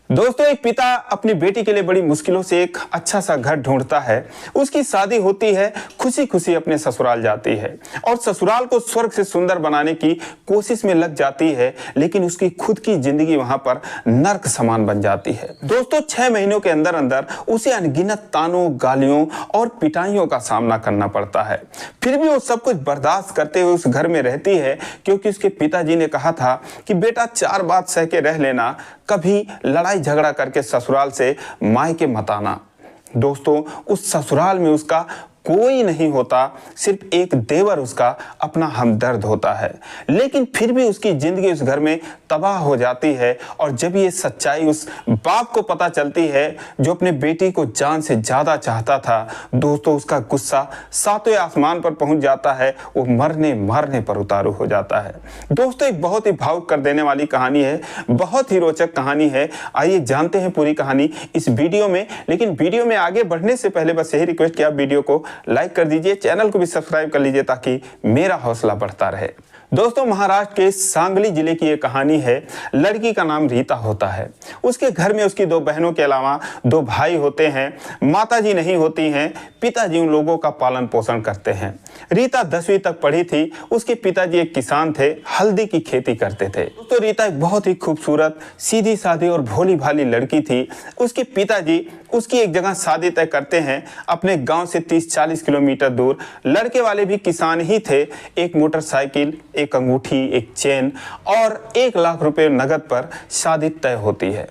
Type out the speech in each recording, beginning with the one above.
दोस्तों, एक पिता अपनी बेटी के लिए बड़ी मुश्किलों से एक अच्छा सा घर ढूंढता है। उसकी शादी होती है, खुशी खुशी अपने ससुराल जाती है और ससुराल को स्वर्ग से सुंदर बनाने की कोशिश में लग जाती है, लेकिन उसकी खुद की जिंदगी वहां पर नर्क समान बन जाती है। दोस्तों, 6 महीनों के अंदर अंदर उसे अनगिनत तानों, गालियों और पिटाइयों का सामना करना पड़ता है। फिर भी वो सब कुछ बर्दाश्त करते हुए उस घर में रहती है, क्योंकि उसके पिताजी ने कहा था कि बेटा 4 बात सह के रह लेना, कभी लड़ाई झगड़ा करके ससुराल से मायके मत आना। दोस्तों, उस ससुराल में उसका कोई नहीं होता, सिर्फ एक देवर उसका अपना हमदर्द होता है। लेकिन फिर भी उसकी जिंदगी उस घर में तबाह हो जाती है। और जब ये सच्चाई उस बाप को पता चलती है जो अपने बेटी को जान से ज्यादा चाहता था, दोस्तों उसका गुस्सा 7वें आसमान पर पहुंच जाता है। वो मरने मरने पर उतारू हो जाता है। दोस्तों, एक बहुत ही भावुक कर देने वाली कहानी है, बहुत ही रोचक कहानी है। आइए जानते हैं पूरी कहानी इस वीडियो में। लेकिन वीडियो में आगे बढ़ने से पहले बस यही रिक्वेस्ट कि आप वीडियो को लाइक कर दीजिए, चैनल को भी सब्सक्राइब कर लीजिए ताकि मेरा हौसला बढ़ता रहे। दोस्तों, महाराष्ट्र के सांगली जिले की एक कहानी है। लड़की का नाम रीता होता है। उसके घर में उसकी 2 बहनों के अलावा 2 भाई होते हैं। माताजी नहीं होती हैं, पिताजी उन लोगों का पालन पोषण करते हैं। रीता 10वीं तक पढ़ी थी। उसके पिताजी एक किसान थे, हल्दी की खेती करते थे। तो रीता एक बहुत ही खूबसूरत, सीधी सादी और भोली भाली लड़की थी। उसके पिताजी उसकी एक जगह शादी तय करते हैं, अपने गांव से 30-40 किलोमीटर दूर। लड़के वाले भी किसान ही थे। एक मोटरसाइकिल, एक अंगूठी, एक चेन और 1 लाख रुपए नगद पर शादी तय होती है।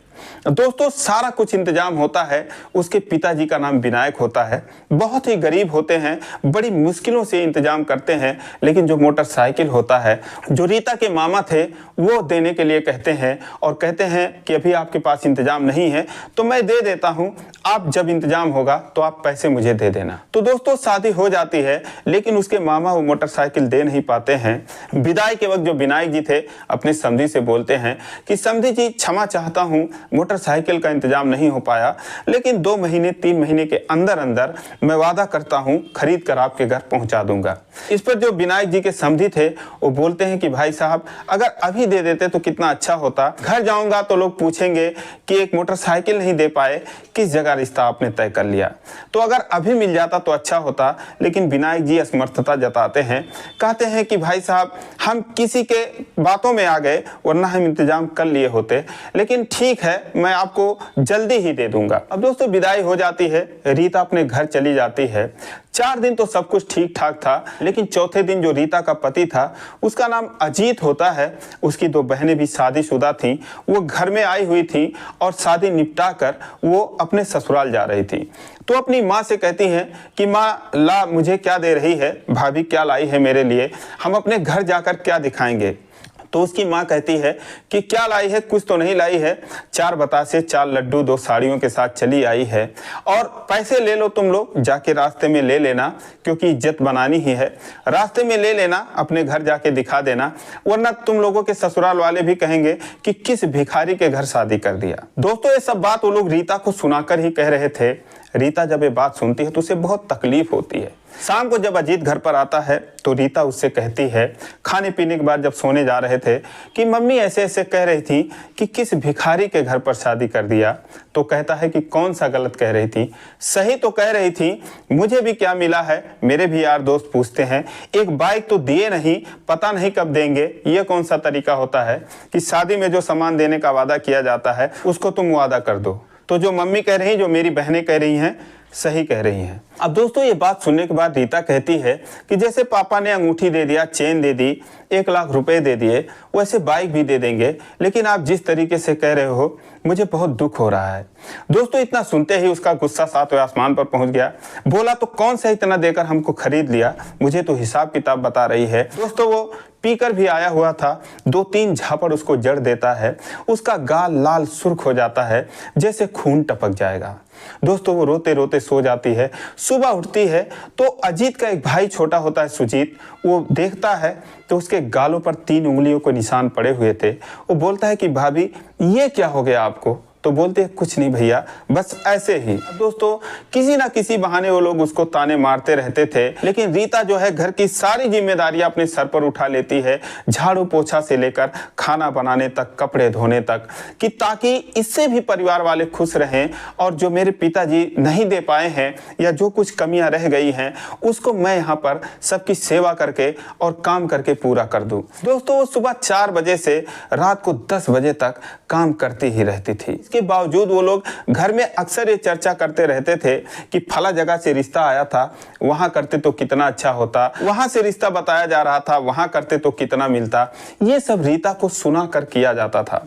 दोस्तों, सारा कुछ इंतजाम होता है। उसके पिताजी का नाम विनायक होता है। बहुत ही गरीब होते हैं, बड़ी मुश्किलों से इंतजाम करते हैं। लेकिन जो मोटरसाइकिल होता है, जो रीता के मामा थे, वो देने के लिए कहते हैं और कहते हैं कि अभी आपके पास इंतजाम नहीं है तो मैं दे देता हूं, आप जब इंतजाम होगा तो आप पैसे मुझे दे देना। तो दोस्तों, शादी हो जाती है, लेकिन उसके मामा वो मोटरसाइकिल दे नहीं पाते हैं। विदाई के वक्त जो विनायक जी थे अपने समधी से बोलते हैं कि समधी जी, क्षमा चाहता हूं, मोटरसाइकिल का इंतजाम नहीं हो पाया, लेकिन 2 महीने 3 महीने के अंदर अंदर मैं वादा करता हूं खरीद कर आपके घर पहुंचा दूंगा। इस पर जो विनायक जी के समधी थे वो बोलते हैं कि भाई साहब, अगर अभी दे देते तो कितना अच्छा होता। घर जाऊंगा तो लोग पूछेंगे कि एक मोटरसाइकिल नहीं दे पाए, किस जगह रिश्ता आपने तय कर लिया। तो अगर अभी मिल जाता तो अच्छा होता। लेकिन विनायक जी असमर्थता जताते हैं, कहते हैं कि भाई साहब, हम किसी के बातों में आ गए, वरना हम इंतजाम कर लिए होते। लेकिन ठीक है, मैं आपको जल्दी ही दे दूंगा। अब दोस्तों, विदाई हो जाती है। रीता अपने घर चली जाती है। 4 दिन तो सब कुछ ठीक ठाक था, लेकिन चौथे दिन जो रीता का पति था, उसका नाम अजीत होता है, उसकी 2 बहनें भी शादीशुदा थीं। वो घर में आई हुई थी और शादी निपटा कर वो अपने ससुराल जा रही थी। तो अपनी माँ से कहती हैं कि माँ, ला मुझे क्या दे रही है, भाभी क्या लाई है मेरे लिए, हम अपने घर जाकर क्या दिखाएंगे। तो उसकी माँ कहती है कि क्या लाई है, कुछ तो नहीं लाई है। 4 बतासे, 4 लड्डू, 2 साड़ियों के साथ चली आई है। और पैसे ले लो तुम लोग, जाके रास्ते में ले लेना, क्योंकि इज्जत बनानी ही है। रास्ते में ले लेना, अपने घर जाके दिखा देना, वरना तुम लोगों के ससुराल वाले भी कहेंगे कि किस भिखारी के घर शादी कर दिया। दोस्तों, ये सब बात वो लोग रीता को सुनाकर ही कह रहे थे। रीता जब ये बात सुनती है तो उसे बहुत तकलीफ होती है। शाम को जब अजीत घर पर आता है तो रीता उससे कहती है, खाने पीने के बाद जब सोने जा रहे थे, कि मम्मी ऐसे ऐसे कह रही थी कि किस भिखारी के घर पर शादी कर दिया। तो कहता है कि कौन सा गलत कह रही थी, सही तो कह रही थी। मुझे भी क्या मिला है, मेरे भी यार दोस्त पूछते हैं, एक बाइक तो दिए नहीं, पता नहीं कब देंगे। ये कौन सा तरीका होता है कि शादी में जो सामान देने का वादा किया जाता है उसको तुम वादा कर दो। तो जो मम्मी कह रही, जो मेरी बहनें कह रही हैं, सही कह रही हैं। अब दोस्तों, ये बात सुनने के बाद रीता कहती है कि जैसे पापा ने अंगूठी दे दिया, चेन दे दी, 1 लाख रुपए दे दिए, वैसे बाइक भी दे देंगे, लेकिन आप जिस तरीके से कह रहे हो, मुझे बहुत दुख हो रहा है। दोस्तों, इतना सुनते ही उसका गुस्सा 7वें आसमान पर पहुंच गया। बोला, तो कौन सा इतना देकर हमको खरीद लिया, मुझे तो हिसाब किताब बता रही है। दोस्तों, वो पीकर भी आया हुआ था। 2-3 झापड़ उसको जड़ देता है। उसका गाल लाल सुर्ख हो जाता है, जैसे खून टपक जाएगा। दोस्तों, वो रोते रोते सो जाती है। सुबह उठती है तो अजीत का एक भाई छोटा होता है, सुजीत, वो देखता है तो उसके गालों पर 3 उंगलियों के निशान पड़े हुए थे। वो बोलता है कि भाभी, ये क्या हो गया आपको। तो बोलते हैं कुछ नहीं भैया, बस ऐसे ही। दोस्तों किसी ना किसी बहाने वो लोग उसको ताने मारते रहते थे, लेकिन रीता जो है घर की सारी जिम्मेदारियां अपने सर पर उठा लेती है, झाड़ू पोछा से लेकर खाना बनाने तक, कपड़े धोने तक, कि ताकि इससे भी परिवार वाले खुश रहें और जो मेरे पिताजी नहीं दे पाए हैं या जो कुछ कमियां रह गई हैं उसको मैं यहाँ पर सबकी सेवा करके और काम करके पूरा कर दूं। दोस्तों वो सुबह 4 बजे से रात को 10 बजे तक काम करती ही रहती थी। इसके बावजूद वो लोग घर में अक्सर ये चर्चा करते रहते थे कि फला जगह से रिश्ता आया था, वहां करते तो कितना अच्छा होता, वहां से रिश्ता बताया जा रहा था, वहां करते तो कितना मिलता। ये सब रीता को सुना कर किया जाता था।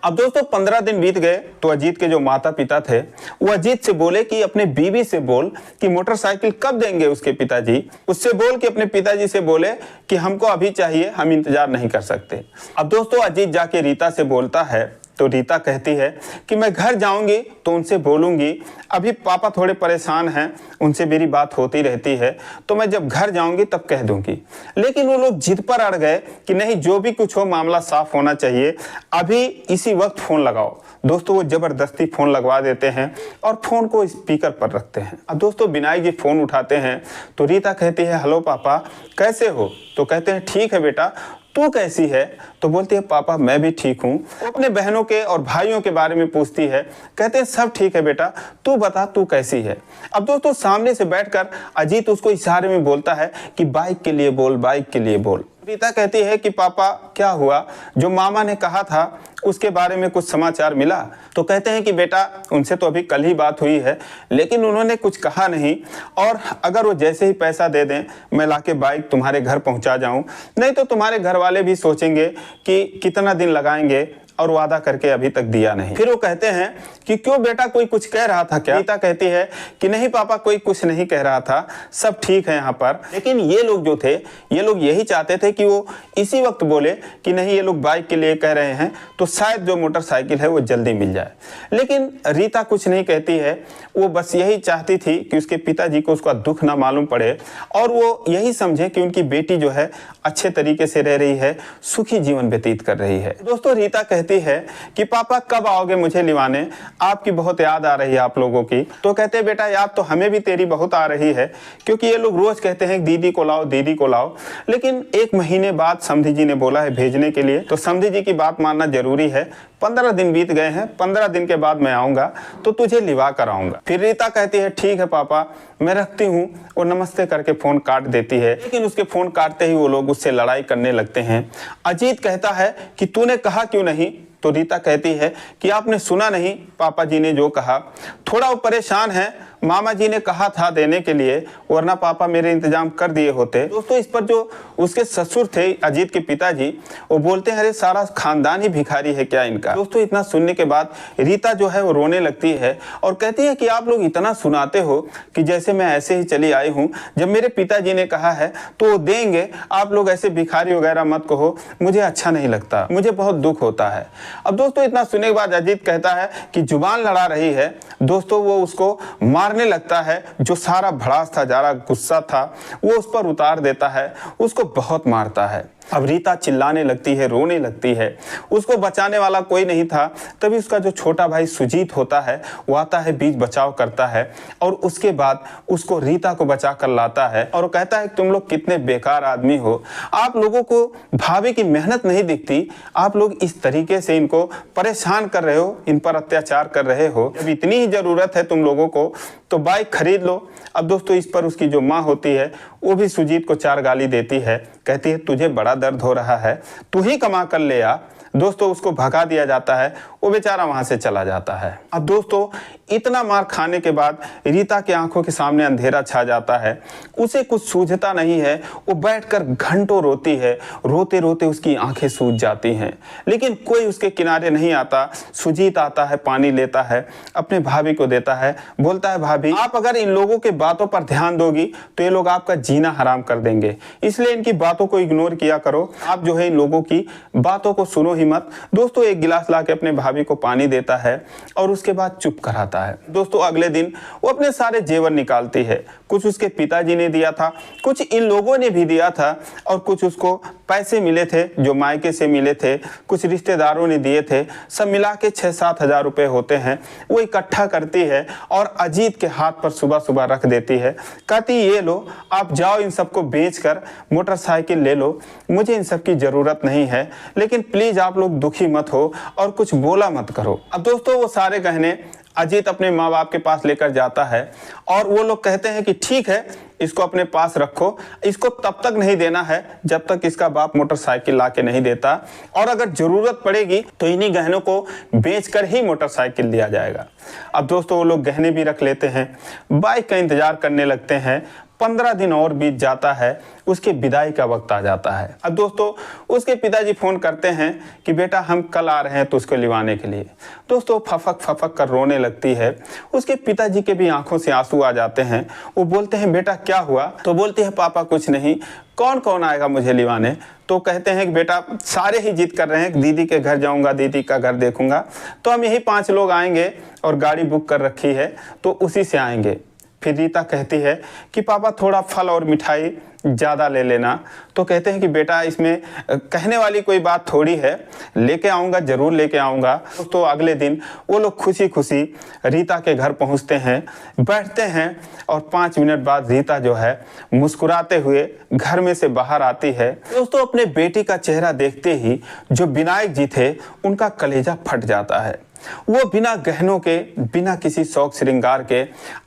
अब दोस्तों 15 दिन बीत गए तो अजीत के जो माता पिता थे वो अजीत से बोले कि अपने बीवी से बोल कि मोटरसाइकिल कब देंगे उसके पिताजी। उससे बोल कि अपने पिताजी से बोले कि हमको अभी चाहिए, हम इंतजार नहीं कर सकते। अब दोस्तों अजीत जाके रीता से बोलता है तो रीता कहती है कि मैं घर जाऊंगी तो उनसे बोलूंगी, अभी पापा थोड़े परेशान हैं, उनसे मेरी बात होती रहती है, तो मैं जब घर जाऊंगी तब कह दूंगी। लेकिन वो लोग जिद पर अड़ गए कि नहीं, जो भी कुछ हो मामला साफ होना चाहिए, अभी इसी वक्त फोन लगाओ। दोस्तों वो जबरदस्ती फोन लगवा देते हैं और फोन को स्पीकर पर रखते हैं। अब दोस्तों विनायक जी फोन उठाते हैं तो रीता कहती है हेलो पापा, कैसे हो? तो कहते हैं ठीक है बेटा, तू कैसी है? तो बोलती है पापा मैं भी ठीक हूँ। वो अपने बहनों के और भाइयों के बारे में पूछती है, कहते हैं सब ठीक है बेटा, तू बता तू कैसी है? अब दोस्तों सामने से बैठकर अजीत उसको इशारे में बोलता है कि बाइक के लिए बोल, बाइक के लिए बोल। रीता कहती है कि पापा क्या हुआ, जो मामा ने कहा था उसके बारे में कुछ समाचार मिला? तो कहते हैं कि बेटा उनसे तो अभी कल ही बात हुई है, लेकिन उन्होंने कुछ कहा नहीं, और अगर वो जैसे ही पैसा दे दें मैं लाके बाइक तुम्हारे घर पहुंचा जाऊं, नहीं तो तुम्हारे घर वाले भी सोचेंगे कि कितना दिन लगाएंगे और वादा करके अभी तक दिया नहीं। फिर वो कहते हैं कि क्यों बेटा, कोई कुछ कह रहा था क्या? रीता कहती है कि नहीं पापा, कोई कुछ नहीं कह रहा था, सब ठीक है यहाँ पर। लेकिन ये लोग जो थे, ये लोग यही चाहते थे कि वो इसी वक्त बोले कि नहीं ये लोग बाइक के लिए कह रहे हैं तो शायद जो मोटरसाइकिल है वो जल्दी मिल जाए। लेकिन रीता कुछ नहीं कहती है, वो बस यही चाहती थी कि उसके पिताजी को उसका दुख ना मालूम पड़े और वो यही समझे कि उनकी बेटी जो है अच्छे तरीके से रह रही है, सुखी जीवन व्यतीत कर रही है। दोस्तों रीता कहती है कि पापा कब आओगे मुझे लिवाने, आपकी बहुत याद आ रही है आप लोगों की। तो कहते हैं बेटा याद तो हमें भी तेरी बहुत आ रही है, क्योंकि ये लोग रोज कहते हैं दीदी को लाओ, दीदी को लाओ। लेकिन 1 महीने बाद समधी जी ने बोला है भेजने के लिए, तो समधी जी की बात मानना जरूरी है। 15 दिन बीत गए हैं, 15 दिन के बाद मैं आऊंगा तो तुझे लिवा कर आऊंगा। फिर रीता कहती है ठीक है पापा, मैं रखती हूँ, और नमस्ते करके फोन काट देती है। लेकिन उसके फोन काटते ही वो लोग उससे लड़ाई करने लगते हैं। अजीत कहता है कि तूने कहा क्यों नहीं? तो रीता कहती है कि आपने सुना नहीं पापा जी ने जो कहा, थोड़ा वो परेशान है, मामा जी ने कहा था देने के लिए, वरना पापा मेरे इंतजाम कर दिए होते। दोस्तों इस पर जो उसके ससुर थे अजीत के पिताजी, वो बोलते हैं अरे सारा खानदान ही भिखारी है क्या इनका? दोस्तों इतना सुनने के बाद रीता जो है वो रोने लगती है और कहती है कि आप लोग इतना सुनाते हो कि जैसे मैं ऐसे ही चली आई हूँ, जब मेरे पिताजी ने कहा है तो वो देंगे, आप लोग ऐसे भिखारी वगैरह मत कहो, मुझे अच्छा नहीं लगता, मुझे बहुत दुख होता है। अब दोस्तों इतना सुनने के बाद अजीत कहता है कि जुबान लड़ा रही है। दोस्तों वो उसको मारने लगता है, जो सारा भड़ास था, सारा गुस्सा था वो उस पर उतार देता है, उसको बहुत मारता है। अब रीता चिल्लाने लगती है, रोने लगती है, उसको बचाने वाला कोई नहीं था। तभी उसका जो छोटा भाई सुजीत होता है वो आता है, बीच बचाव करता है और उसके बाद उसको रीता को बचा कर लाता है और कहता है तुम लोग कितने बेकार आदमी हो, आप लोगों को भाभी की मेहनत नहीं दिखती, आप लोग इस तरीके से इनको परेशान कर रहे हो, इन पर अत्याचार कर रहे हो, जब इतनी ही जरूरत है तुम लोगों को तो बाइक खरीद लो। अब दोस्तों इस पर उसकी जो माँ होती है वो भी सुजीत को 4 गाली देती है, कहती है तुझे बड़ा दर्द हो रहा है, तू ही कमा कर ले आ। दोस्तों उसको भगा दिया जाता है, वो बेचारा वहां से चला जाता है। अब दोस्तों इतना मार खाने के बाद रीता की आंखों के सामने अंधेरा छा जाता है, उसे कुछ सूझता नहीं है, वो बैठकर घंटों रोती है, रोते रोते उसकी आंखें सूज जाती हैं, लेकिन कोई उसके किनारे नहीं आता। सुजीत आता है, पानी लेता है, अपने भाभी को देता है, बोलता है भाभी आप अगर इन लोगों के बातों पर ध्यान दोगी तो ये लोग आपका जीना हराम कर देंगे, इसलिए इनकी बातों को इग्नोर किया करो, आप जो है इन लोगों की बातों को सुनो ही भी मत। दोस्तों एक गिलास ला के अपने भाभी को पानी देता है और उसके बाद चुप कराता है। दोस्तों अगले दिन वो अपने सारे जेवर निकालती है। कुछ उसके पिताजी ने दिया था, कुछ इन लोगों ने भी दिया था और कुछ उसको पैसे मिले थे जो मायके से मिले थे, कुछ रिश्तेदारों ने दिए थे। सब मिला के 6-7 हज़ार रुपये होते हैं। वो इकट्ठा करती है और अजीत के हाथ पर सुबह सुबह रख देती है। कहती ये लो, आप जाओ इन सबको बेच कर मोटरसाइकिल ले लो, मुझे इन सब की ज़रूरत नहीं है, लेकिन प्लीज़ आप लोग दुखी मत हो और कुछ बोला मत करो। अब दोस्तों वो सारे गहने अजीत अपने माँ बाप के पास लेकर जाता है और वो लोग कहते हैं कि ठीक है, इसको अपने पास रखो, इसको तब तक नहीं देना है जब तक इसका बाप मोटरसाइकिल ला के नहीं देता, और अगर ज़रूरत पड़ेगी तो इन्हीं गहनों को बेचकर ही मोटरसाइकिल दिया जाएगा। अब दोस्तों वो लोग गहने भी रख लेते हैं, बाइक का इंतज़ार करने लगते हैं। 15 दिन और बीत जाता है, उसके विदाई का वक्त आ जाता है। अब दोस्तों उसके पिताजी फ़ोन करते हैं कि बेटा हम कल आ रहे हैं तो उसको लिवाने के लिए। दोस्तों फफक फफक कर रोने लगती है। उसके पिताजी के भी आंखों से आंसू आ जाते हैं। वो बोलते हैं बेटा क्या हुआ? तो बोलती है पापा कुछ नहीं, कौन कौन आएगा मुझे लिवाने? तो कहते हैं कि बेटा सारे ही जिद कर रहे हैं, दीदी के घर जाऊंगा, दीदी का घर देखूंगा, तो हम यही 5 लोग आएंगे और गाड़ी बुक कर रखी है तो उसी से आएंगे। फिर रीता कहती है कि पापा थोड़ा फल और मिठाई ज़्यादा ले लेना। तो कहते हैं कि बेटा इसमें कहने वाली कोई बात थोड़ी है, लेके आऊँगा, ज़रूर लेके आऊँगा। तो अगले दिन वो लोग खुशी खुशी रीता के घर पहुँचते हैं, बैठते हैं और 5 मिनट बाद रीता जो है मुस्कुराते हुए घर में से बाहर आती है। दोस्तों अपने बेटी का चेहरा देखते ही जो विनायक जी थे उनका कलेजा फट जाता है। वो बिना गहनों के, बिना किसी शौक श्रृंगार के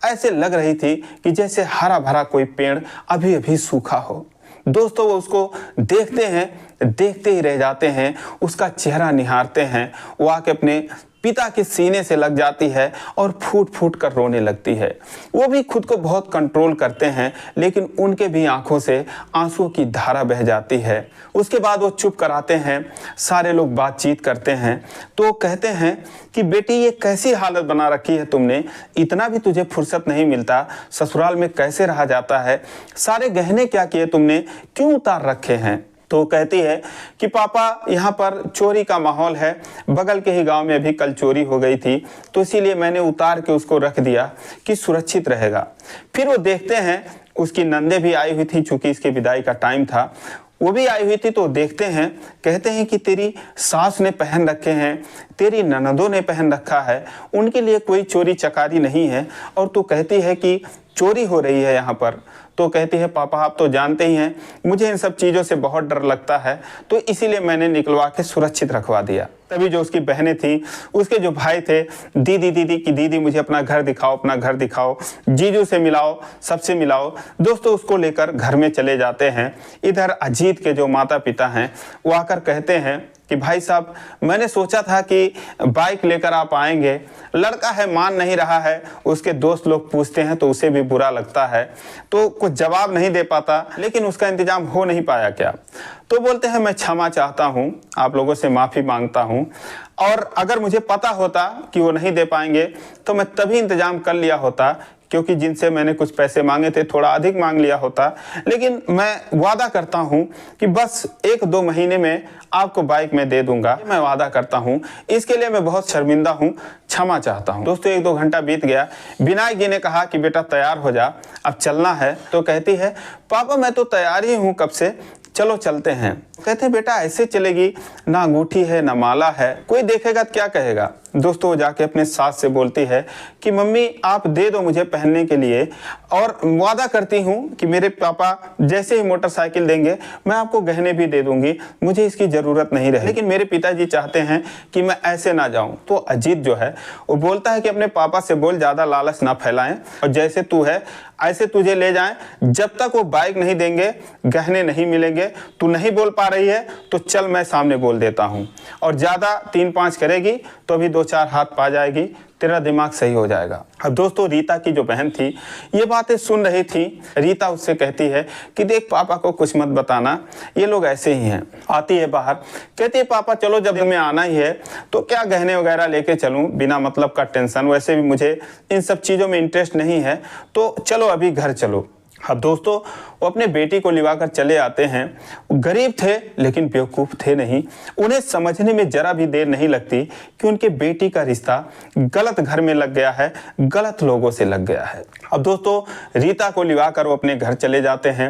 ऐसे लग रही थी कि जैसे हरा भरा कोई पेड़ अभी अभी सूखा हो। दोस्तों वो उसको देखते हैं, देखते ही रह जाते हैं, उसका चेहरा निहारते हैं। वो आके अपने पिता के सीने से लग जाती है और फूट फूट कर रोने लगती है। वो भी खुद को बहुत कंट्रोल करते हैं, लेकिन उनके भी आंखों से आंसुओं की धारा बह जाती है। उसके बाद वो चुप कराते हैं, सारे लोग बातचीत करते हैं। तो कहते हैं कि बेटी ये कैसी हालत बना रखी है तुमने, इतना भी तुझे फुर्सत नहीं मिलता, ससुराल में कैसे रहा जाता है, सारे गहने क्या किए तुमने, क्यों उतार रखे हैं? तो कहती है कि पापा यहाँ पर चोरी का माहौल है, बगल के ही गांव में अभी कल चोरी हो गई थी, तो इसीलिए मैंने उतार के उसको रख दिया कि सुरक्षित रहेगा। फिर वो देखते हैं उसकी नंदे भी आई हुई थी, चूंकि इसके विदाई का टाइम था, वो भी आई हुई थी। तो देखते हैं, कहते हैं कि तेरी सास ने पहन रखे हैं, तेरी ननदों ने पहन रखा है, उनके लिए कोई चोरी चकारी नहीं है, और तू कहती है कि चोरी हो रही है यहाँ पर। तो कहती है पापा आप तो जानते ही हैं मुझे इन सब चीज़ों से बहुत डर लगता है, तो इसीलिए मैंने निकलवा के सुरक्षित रखवा दिया। तभी जो उसकी बहनें थी, उसके जो भाई थे, दीदी दीदी की दीदी मुझे अपना घर दिखाओ, अपना घर दिखाओ, जीजू से मिलाओ, सबसे मिलाओ। दोस्तों उसको लेकर घर में चले जाते हैं। इधर अजीत के जो माता पिता हैं वो आकर कहते हैं कि भाई साहब मैंने सोचा था कि बाइक लेकर आप आएंगे, लड़का है मान नहीं रहा है, उसके दोस्त लोग पूछते हैं तो उसे भी बुरा लगता है, तो कुछ जवाब नहीं दे पाता, लेकिन उसका इंतजाम हो नहीं पाया क्या? तो बोलते हैं मैं क्षमा चाहता हूँ, आप लोगों से माफ़ी मांगता हूँ, और अगर मुझे पता होता कि वो नहीं दे पाएंगे तो मैं तभी इंतजाम कर लिया होता, क्योंकि जिनसे मैंने कुछ पैसे मांगे थे थोड़ा अधिक मांग लिया होता, लेकिन मैं वादा करता हूं कि बस 1-2 महीने में आपको बाइक में दे दूंगा, मैं वादा करता हूं। इसके लिए मैं बहुत शर्मिंदा हूं, क्षमा चाहता हूं। दोस्तों 1-2 घंटा बीत गया। विनायक जी ने कहा कि बेटा तैयार हो जा, अब चलना है। तो कहती है पापा मैं तो तैयार ही हूँ कब से, चलो चलते हैं। कहते हैं बेटा ऐसे चलेगी, ना अंगूठी है ना माला है, कोई देखेगा तो क्या कहेगा? दोस्तों वो जाके अपने सास से बोलती है कि मम्मी आप दे दो मुझे पहनने के लिए, और वादा करती हूँ कि मेरे पापा जैसे ही मोटरसाइकिल देंगे मैं आपको गहने भी दे दूंगी, मुझे इसकी ज़रूरत नहीं रही, लेकिन मेरे पिताजी चाहते हैं कि मैं ऐसे ना जाऊँ। तो अजीत जो है वो बोलता है कि अपने पापा से बोल ज़्यादा लालच ना फैलाएं, और जैसे तू है ऐसे तुझे ले जाएं, जब तक वो बाइक नहीं देंगे गहने नहीं मिलेंगे। तू नहीं बोल पा रही है तो चल मैं सामने बोल देता हूँ, और ज़्यादा 3-5 करेगी तो अभी 2-4 हाथ पा जाएगी, तेरा दिमाग सही हो जाएगा। अब दोस्तों रीता की जो बहन थी ये बातें सुन रही थी। रीता उससे कहती है कि देख पापा को कुछ मत बताना, ये लोग ऐसे ही हैं। आती है बाहर, कहती है पापा चलो जब हमें आना ही है तो क्या गहने वगैरह लेके चलूँ, बिना मतलब का टेंशन, वैसे भी मुझे इन सब चीज़ों में इंटरेस्ट नहीं है, तो चलो अभी घर चलो। अब दोस्तों वो अपने बेटी को लिवाकर चले आते हैं। वो गरीब थे लेकिन बेवकूफ़ थे नहीं। उन्हें समझने में जरा भी देर नहीं लगती कि उनके बेटी का रिश्ता गलत घर में लग गया है, गलत लोगों से लग गया है। अब दोस्तों रीता को लिवाकर वो अपने घर चले जाते हैं।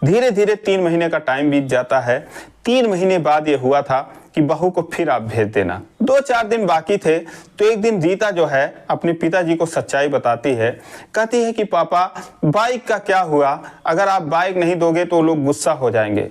धीरे धीरे 3 महीने का टाइम बीत जाता है। 3 महीने बाद ये हुआ था कि बहू को फिर आप भेज देना। 2-4 दिन बाकी थे तो एक दिन रीता जो है अपने पिताजी को सच्चाई बताती है। कहती है कि पापा बाइक का क्या हुआ, अगर आप बाइक नहीं दोगे तो लोग गुस्सा हो जाएंगे।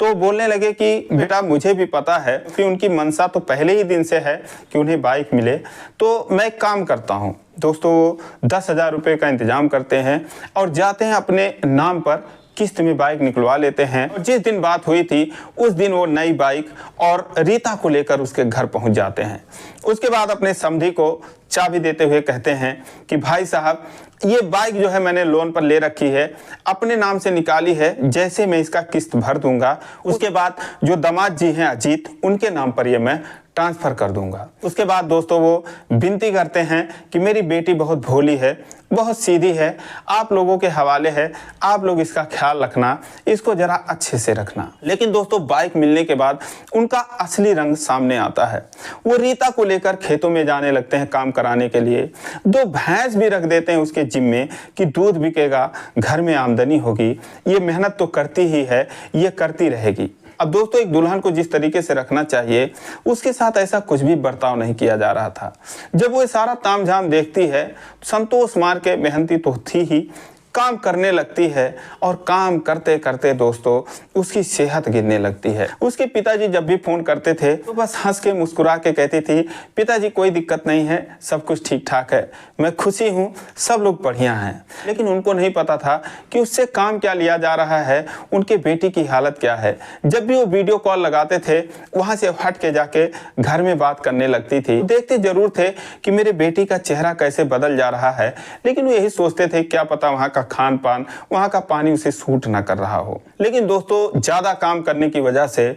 तो बोलने लगे कि बेटा मुझे भी पता है कि उनकी मनसा तो पहले ही दिन से है कि उन्हें बाइक मिले, तो मैं एक काम करता हूँ। दोस्तों 10,000 रुपये का इंतजाम करते हैं और जाते हैं अपने नाम पर किस्त में बाइक निकलवा लेते हैं। और जिस दिन बात हुई थी उस दिन वो नई बाइक और रीता को लेकर उसके घर पहुंच जाते हैं। उसके बाद अपने समधी को चाबी देते हुए कहते हैं कि भाई साहब ये बाइक जो है मैंने लोन पर ले रखी है, अपने नाम से निकाली है, जैसे मैं इसका किस्त भर दूंगा उसके बाद जो दामाद जी हैं अजीत, उनके नाम पर ये मैं ट्रांसफ़र कर दूंगा। उसके बाद दोस्तों वो विनती करते हैं कि मेरी बेटी बहुत भोली है, बहुत सीधी है, आप लोगों के हवाले है, आप लोग इसका ख्याल रखना, इसको ज़रा अच्छे से रखना। लेकिन दोस्तों बाइक मिलने के बाद उनका असली रंग सामने आता है। वो रीता को लेकर खेतों में जाने लगते हैं काम कराने के लिए। 2 भैंस भी रख देते हैं उसके जिम में कि दूध बिकेगा, घर में आमदनी होगी, ये मेहनत तो करती ही है, ये करती रहेगी। अब दोस्तों एक दुल्हन को जिस तरीके से रखना चाहिए उसके साथ ऐसा कुछ भी बर्ताव नहीं किया जा रहा था। जब वो सारा तामझाम देखती है, संतोष मार के मेहनती तो थी ही, काम करने लगती है और काम करते करते दोस्तों उसकी सेहत गिरने लगती है। उसके पिताजी जब भी फ़ोन करते थे तो बस हंस के मुस्कुरा के कहती थी पिताजी कोई दिक्कत नहीं है, सब कुछ ठीक ठाक है, मैं खुशी हूँ, सब लोग बढ़िया हैं। लेकिन उनको नहीं पता था कि उससे काम क्या लिया जा रहा है, उनके बेटी की हालत क्या है। जब भी वो वीडियो कॉल लगाते थे वहाँ से हट के जाके घर में बात करने लगती थी। देखते ज़रूर थे कि मेरे बेटी का चेहरा कैसे बदल जा रहा है, लेकिन वो यही सोचते थे क्या पता वहाँ का खान पान, वहाँ का पानी उसे सूट ना कर रहा हो। लेकिन दोस्तों ज़्यादा काम करने की वजह से,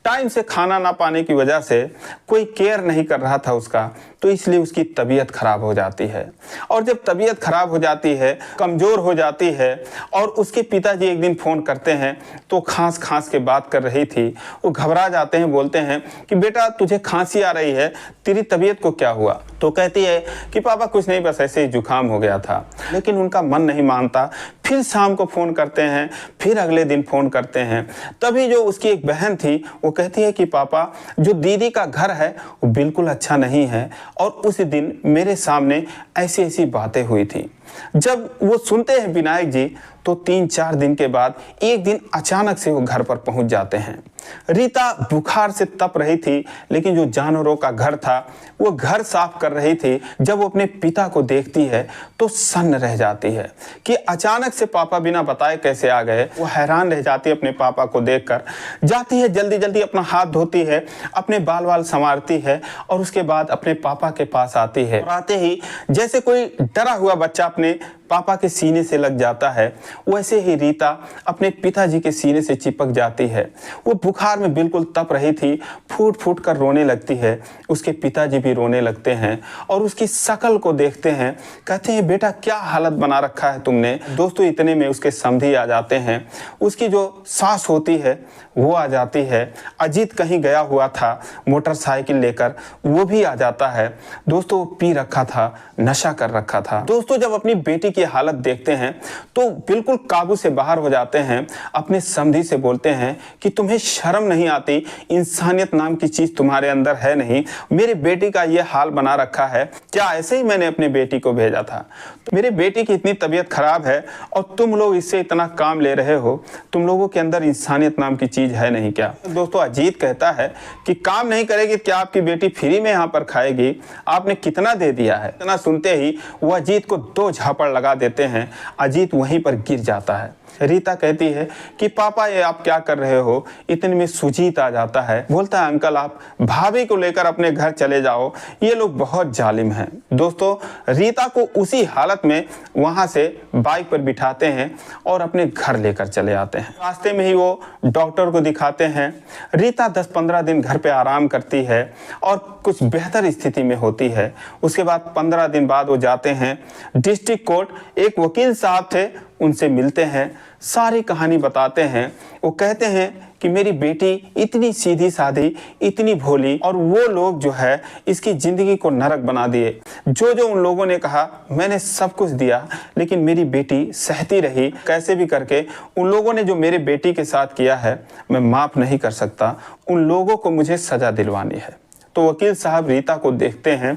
टाइम से खाना ना पाने की वजह से कोई केयर नहीं कर रहा था उसका, तो इसलिए उसकी तबीयत खराब हो जाती है। और जब तबीयत खराब हो जाती है, कमज़ोर हो जाती है और उसके पिताजी एक दिन फ़ोन करते हैं तो खांस खांस के बात कर रही थी। वो घबरा जाते हैं, बोलते हैं कि बेटा तुझे खांसी आ रही है, तेरी तबीयत को क्या हुआ? तो कहती है कि पापा कुछ नहीं, बस ऐसे ही जुकाम हो गया था। लेकिन उनका मन नहीं मानता। फिर शाम को फ़ोन करते हैं, फिर अगले दिन फ़ोन करते हैं। तभी जो उसकी एक बहन थी वो कहती है कि पापा जो दीदी का घर है वो बिल्कुल अच्छा नहीं है और उस दिन मेरे सामने ऐसी ऐसी बातें हुई थी। जब वो सुनते हैं विनायक जी तो 3-4 दिन के बाद एक दिन अचानक से वो घर पर पहुंच जाते हैं। रीता बुखार से तप रही थी, लेकिन जो जानवरों का घर था वो घर साफ कर रही थी। जब वो अपने पिता को देखती है तो सन्न रह जाती है कि अचानक से पापा बिना बताए कैसे आ गए। वो हैरान रह जाती है अपने पापा को देखकर। जाती है जल्दी जल्दी अपना हाथ धोती है, अपने बाल वाल संवारती है और उसके बाद अपने पापा के पास आती है। और आते ही जैसे कोई डरा हुआ बच्चा अपने पापा के सीने से लग जाता है, वैसे ही रीता अपने पिताजी के सीने से चिपक जाती है। वो बुखार में बिल्कुल तप रही थी, फूट फूट कर रोने लगती है। उसके पिताजी भी रोने लगते हैं और उसकी शक्ल को देखते हैं, कहते हैं बेटा क्या हालत बना रखा है तुमने। दोस्तों इतने में उसके समधी आ जाते हैं। उसकी जो सास होती है वो आ जाती है। अजीत कहीं गया हुआ था मोटरसाइकिल लेकर, वो भी आ जाता है। दोस्तों पी रखा था, नशा कर रखा था। दोस्तों जब अपनी बेटी की हालत देखते हैं तो बिल्कुल काबू से बाहर हो जाते हैं। अपने समधी से बोलते हैं कि तुम्हें शर्म नहीं आती, इंसानियत नाम की चीज तुम्हारे अंदर है नहीं, मेरी बेटी का ये हाल बना रखा है, क्या ऐसे ही मैंने अपनी बेटी को भेजा था? तो मेरी बेटी की इतनी तबीयत खराब है और तुम लोग इससे इतना काम ले रहे हो, तुम लोगों के अंदर इंसानियत नाम की चीज है नहीं क्या? दोस्तों अजीत कहता है कि काम नहीं करेगी क्या आपकी बेटी फ्री में यहाँ पर खाएगी? आपने कितना दे दिया है? इतना सुनते ही वो अजीत को 2 झापड़ लगा देते हैं। अजीत वहीं पर गिर जाता है। रीता कहती है कि पापा ये आप क्या कर रहे हो? इतने में सुजीत आ जाता है, बोलता है अंकल आप भाभी को लेकर अपने घर चले जाओ, ये लोग बहुत जालिम हैं। दोस्तों रीता को उसी हालत में वहां से बाइक पर बिठाते हैं और अपने घर लेकर चले आते हैं। रास्ते में ही वो डॉक्टर को दिखाते हैं। रीता 10-15 दिन घर पे आराम करती है और कुछ बेहतर स्थिति में होती है। उसके बाद 15 दिन बाद वो जाते हैं डिस्ट्रिक्ट कोर्ट एक वकील साहब थे उनसे मिलते हैं, सारी कहानी बताते हैं। वो कहते हैं कि मेरी बेटी इतनी सीधी सादी, इतनी भोली, और वो लोग जो है इसकी ज़िंदगी को नरक बना दिए। जो जो उन लोगों ने कहा मैंने सब कुछ दिया, लेकिन मेरी बेटी सहती रही। कैसे भी करके उन लोगों ने जो मेरे बेटी के साथ किया है मैं माफ़ नहीं कर सकता, उन लोगों को मुझे सज़ा दिलवानी है। तो वकील साहब रीता को देखते हैं,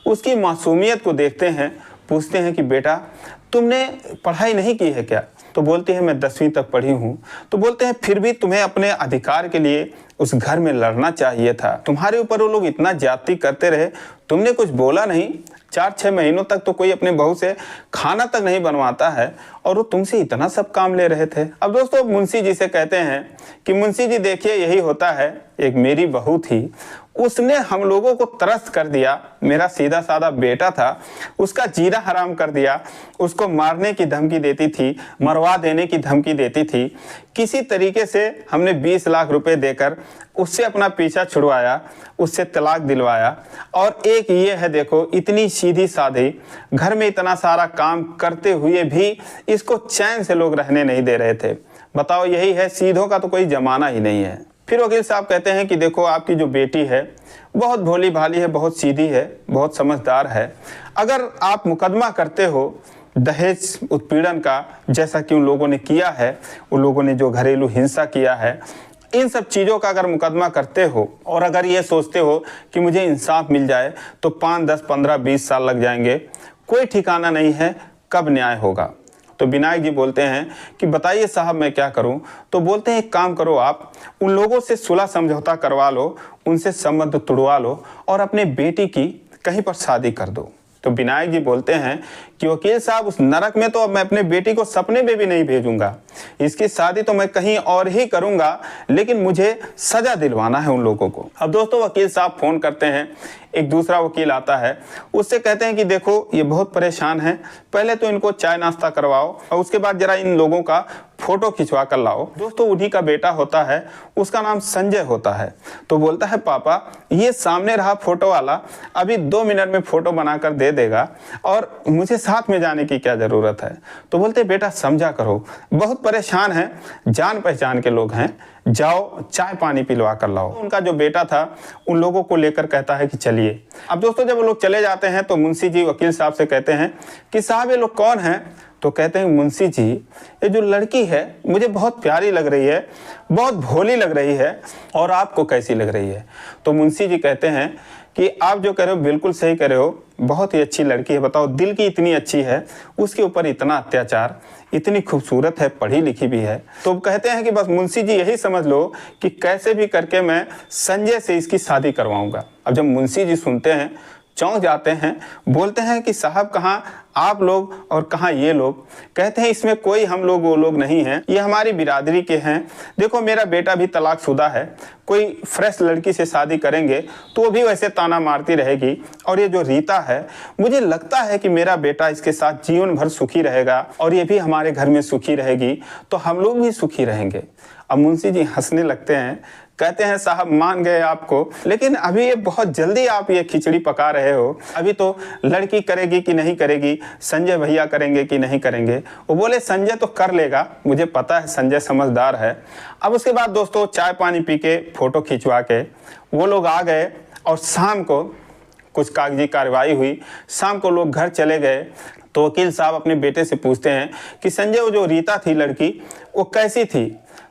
उसकी मासूमियत को देखते हैं, पूछते हैं कि बेटा तुमने पढ़ाई नहीं की है क्या? तो बोलती है मैं 10वीं तक पढ़ी हूँ। तो बोलते हैं फिर भी तुम्हें अपने अधिकार के लिए उस घर में लड़ना चाहिए था। तुम्हारे ऊपर वो लोग इतना ज्यादती करते रहे, तुमने कुछ बोला नहीं। 4-6 महीनों तक तो कोई अपने बहू से खाना तक नहीं बनवाता है और वो तुमसे इतना सब काम ले रहे थे। अब दोस्तों मुंशी जी से कहते हैं कि मुंशी जी देखिए यही होता है, एक मेरी बहू थी, उसने हम लोगों को त्रस्त कर दिया। मेरा सीधा साधा बेटा था, उसका जीना हराम कर दिया। उसको मारने की धमकी देती थी, मरवा देने की धमकी देती थी। किसी तरीके से हमने 20 लाख रुपए देकर उससे अपना पीछा छुड़वाया, उससे तलाक दिलवाया। और एक ये है देखो, इतनी सीधी साधी, घर में इतना सारा काम करते हुए भी इसको चैन से लोग रहने नहीं दे रहे थे। बताओ, यही है, सीधों का तो कोई जमाना ही नहीं है। फिर वकील साहब कहते हैं कि देखो आपकी जो बेटी है बहुत भोली भाली है, बहुत सीधी है, बहुत समझदार है। अगर आप मुकदमा करते हो दहेज उत्पीड़न का, जैसा कि उन लोगों ने किया है, उन लोगों ने जो घरेलू हिंसा किया है, इन सब चीज़ों का अगर मुकदमा करते हो और अगर ये सोचते हो कि मुझे इंसाफ मिल जाए तो 5, 10, 15, 20 साल लग जाएंगे, कोई ठिकाना नहीं है कब न्याय होगा। तो विनायक जी बोलते हैं कि बताइए साहब मैं क्या करूं? तो बोलते हैं एक काम करो, आप उन लोगों से सुलह समझौता करवा लो, उनसे संबंध तुड़वा लो और अपने बेटी की कहीं पर शादी कर दो। तो विनायक जी बोलते हैं कि वकील साहब उस नरक में तो अब मैं अपने बेटी को सपने में भी नहीं भेजूंगा, इसकी शादी तो मैं कहीं और ही करूंगा, लेकिन मुझे सजा दिलवाना है उन लोगों को। अब दोस्तों वकील साहब फोन करते हैं, एक दूसरा वकील आता है, उससे कहते हैं कि देखो ये बहुत परेशान है, पहले तो इनको चाय नाश्ता करवाओ और उसके बाद जरा इन लोगों का फोटो खिंचवा कर लाओ। दोस्तों उन्हीं का बेटा होता है, उसका नाम संजय होता है। तो बोलता है पापा ये सामने रहा फोटो वाला अभी 2 मिनट में फोटो बनाकर दे देगा और मुझे साथ में जाने की क्या जरूरत है। तो बोलते बेटा समझा करो, बहुत परेशान है, जान पहचान के लोग हैं, जाओ चाय पानी पिलवा कर लाओ। उनका जो बेटा था उन लोगों को लेकर कहता है कि चलिए। अब दोस्तों जब वो लोग चले जाते हैं तो मुंशी जी वकील साहब से कहते हैं कि साहब ये लोग कौन हैं? तो कहते हैं मुंशी जी ये जो लड़की है मुझे बहुत प्यारी लग रही है, बहुत भोली लग रही है, और आपको कैसी लग रही है? तो मुंशी जी कहते हैं कि आप जो कह रहे हो बिल्कुल सही कह रहे हो, बहुत ही अच्छी लड़की है। बताओ दिल की इतनी अच्छी है, उसके ऊपर इतना अत्याचार, इतनी खूबसूरत है, पढ़ी लिखी भी है। तो कहते हैं कि बस मुंशी जी यही समझ लो कि कैसे भी करके मैं संजय से इसकी शादी करवाऊंगा। अब जब मुंशी जी सुनते हैं चौंक जाते हैं, बोलते हैं कि साहब कहाँ आप लोग और कहाँ ये लोग? कहते हैं इसमें कोई हम लोग वो लोग नहीं हैं, ये हमारी बिरादरी के हैं। देखो मेरा बेटा भी तलाकशुदा है, कोई फ्रेश लड़की से शादी करेंगे तो वो भी वैसे ताना मारती रहेगी, और ये जो रीता है मुझे लगता है कि मेरा बेटा इसके साथ जीवन भर सुखी रहेगा और ये भी हमारे घर में सुखी रहेगी, तो हम लोग भी सुखी रहेंगे। अब मुंशी जी हंसने लगते हैं, कहते हैं साहब मान गए आपको, लेकिन अभी ये बहुत जल्दी आप ये खिचड़ी पका रहे हो, अभी तो लड़की करेगी कि नहीं करेगी, संजय भैया करेंगे कि नहीं करेंगे। वो बोले संजय तो कर लेगा, मुझे पता है संजय समझदार है। अब उसके बाद दोस्तों चाय पानी पी के फोटो खिंचवा के वो लोग आ गए और शाम को कुछ कागजी कार्रवाई हुई, शाम को लोग घर चले गए। तो वकील साहब अपने बेटे से पूछते हैं कि संजय वो जो रीता थी लड़की वो कैसी थी?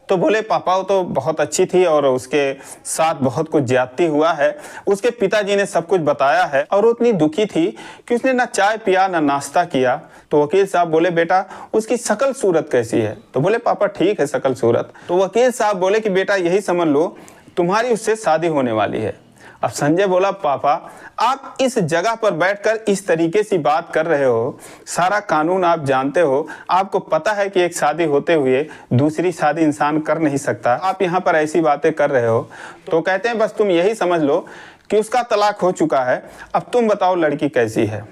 तो बोले पापा वो तो बहुत अच्छी थी और उसके साथ बहुत कुछ ज्यादती हुआ है, उसके पिताजी ने सब कुछ बताया है और वो इतनी दुखी थी कि उसने ना चाय पिया ना नाश्ता किया। तो वकील साहब बोले बेटा उसकी शकल सूरत कैसी है? तो बोले पापा ठीक है शकल सूरत। तो वकील साहब बोले कि बेटा यही समझ लो तुम्हारी उससे शादी होने वाली है। अब संजय बोला पापा आप इस जगह पर बैठकर इस तरीके से बात कर रहे हो, सारा कानून आप जानते हो, आपको पता है कि एक शादी होते हुए दूसरी शादी इंसान कर नहीं सकता, आप यहाँ पर ऐसी बातें कर रहे हो। तो कहते हैं बस तुम यही समझ लो कि उसका तलाक हो चुका है, अब तुम बताओ लड़की कैसी है?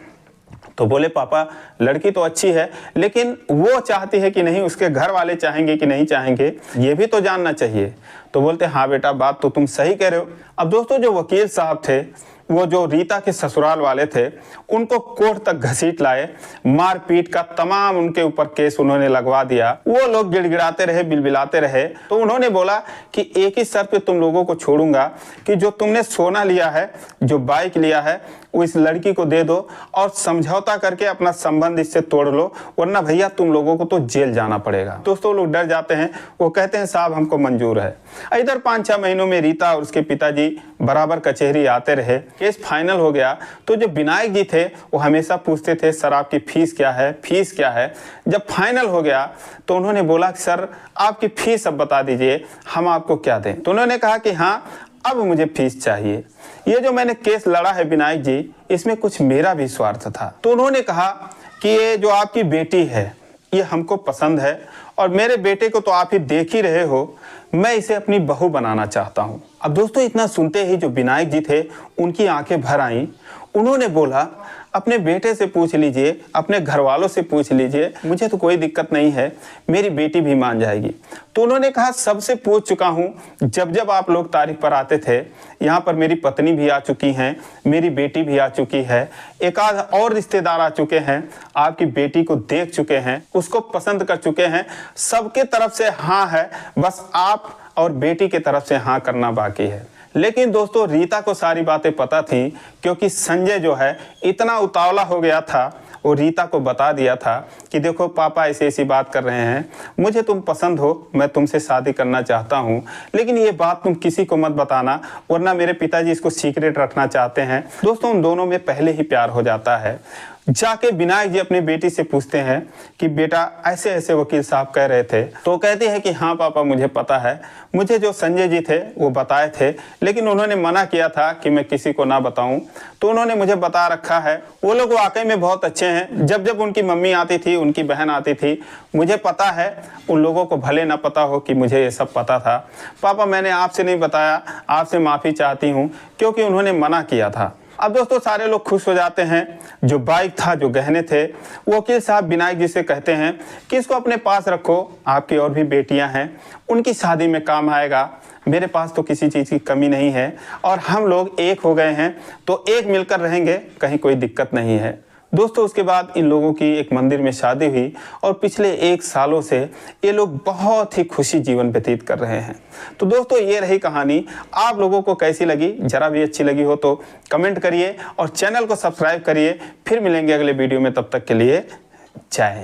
तो बोले पापा लड़की तो अच्छी है, लेकिन वो चाहती है कि नहीं, उसके घर वाले चाहेंगे कि नहीं चाहेंगे, ये भी तो जानना चाहिए। तो बोलते हाँ बेटा बात तो तुम सही कह रहे हो। अब दोस्तों जो वकील साहब थे वो जो रीता के ससुराल वाले थे उनको कोर्ट तक घसीट लाए, मारपीट का तमाम उनके ऊपर केस उन्होंने लगवा दिया। वो लोग गिड़गिड़ाते रहे, बिलबिलाते रहे। तो उन्होंने बोला कि एक ही शर्त पे तुम लोगों को छोड़ूंगा कि जो तुमने सोना लिया है, जो बाइक लिया है, वो इस लड़की को दे दो और समझौता करके अपना संबंध इससे तोड़ लो, वरना भैया तुम लोगों को तो जेल जाना पड़ेगा। दोस्तों लोग डर जाते हैं, वो कहते हैं साहब हमको मंजूर है। इधर 5-6 महीनों में रीता और उसके पिताजी बराबर कचहरी आते रहे। केस फाइनल हो गया तो जो विनायक जी थे वो हमेशा पूछते थे सर आपकी फीस क्या है, फीस क्या है। जब फाइनल हो गया तो उन्होंने बोला कि सर आपकी फीस अब बता दीजिए, हम आपको क्या दें। तो उन्होंने कहा कि हाँ अब मुझे फीस चाहिए। ये जो मैंने केस लड़ा है विनायक जी, इसमें कुछ मेरा भी स्वार्थ था। तो उन्होंने कहा कि ये जो आपकी बेटी है ये हमको पसंद है और मेरे बेटे को तो आप ही देख ही रहे हो, मैं इसे अपनी बहू बनाना चाहता हूँ। अब दोस्तों इतना सुनते ही जो विनायक जी थे उनकी आंखें भर आईं। उन्होंने बोला अपने बेटे से पूछ लीजिए, अपने घर वालों से पूछ लीजिए, मुझे तो कोई दिक्कत नहीं है, मेरी बेटी भी मान जाएगी। तो उन्होंने कहा सबसे पूछ चुका हूँ, जब जब आप लोग तारीख पर आते थे यहाँ पर मेरी पत्नी भी आ चुकी हैं, मेरी बेटी भी आ चुकी है, एक आध और रिश्तेदार आ चुके हैं, आपकी बेटी को देख चुके हैं, उसको पसंद कर चुके हैं, सबके तरफ से हाँ है, बस आप और बेटी के तरफ से हाँ करना बाकी है। लेकिन दोस्तों रीता को सारी बातें पता थी, क्योंकि संजय जो है इतना उतावला हो गया था, वो रीता को बता दिया था कि देखो पापा ऐसी ऐसी बात कर रहे हैं, मुझे तुम पसंद हो, मैं तुमसे शादी करना चाहता हूँ, लेकिन ये बात तुम किसी को मत बताना, वरना मेरे पिताजी इसको सीक्रेट रखना चाहते हैं। दोस्तों उन दोनों में पहले ही प्यार हो जाता है। जाके विनायक जी अपनी बेटी से पूछते हैं कि बेटा ऐसे ऐसे वकील साहब कह रहे थे। तो कहती है कि हाँ पापा मुझे पता है, मुझे जो संजय जी थे वो बताए थे, लेकिन उन्होंने मना किया था कि मैं किसी को ना बताऊं, तो उन्होंने मुझे बता रखा है। वो लोग वाकई में बहुत अच्छे हैं। जब जब उनकी मम्मी आती थी, उनकी बहन आती थी, मुझे पता है उन लोगों को भले ना पता हो कि मुझे ये सब पता था। पापा मैंने आपसे नहीं बताया, आपसे माफ़ी चाहती हूँ, क्योंकि उन्होंने मना किया था। अब दोस्तों सारे लोग खुश हो जाते हैं। जो बाइक था, जो गहने थे, वो वकील साहब विनायक जी से कहते हैं कि इसको अपने पास रखो, आपकी और भी बेटियां हैं, उनकी शादी में काम आएगा, मेरे पास तो किसी चीज़ की कमी नहीं है और हम लोग एक हो गए हैं तो एक मिलकर रहेंगे, कहीं कोई दिक्कत नहीं है। दोस्तों उसके बाद इन लोगों की एक मंदिर में शादी हुई और पिछले 1 सालों से ये लोग बहुत ही खुशी जीवन व्यतीत कर रहे हैं। तो दोस्तों ये रही कहानी। आप लोगों को कैसी लगी? जरा भी अच्छी लगी हो तो कमेंट करिए और चैनल को सब्सक्राइब करिए। फिर मिलेंगे अगले वीडियो में, तब तक के लिए जय हिंद।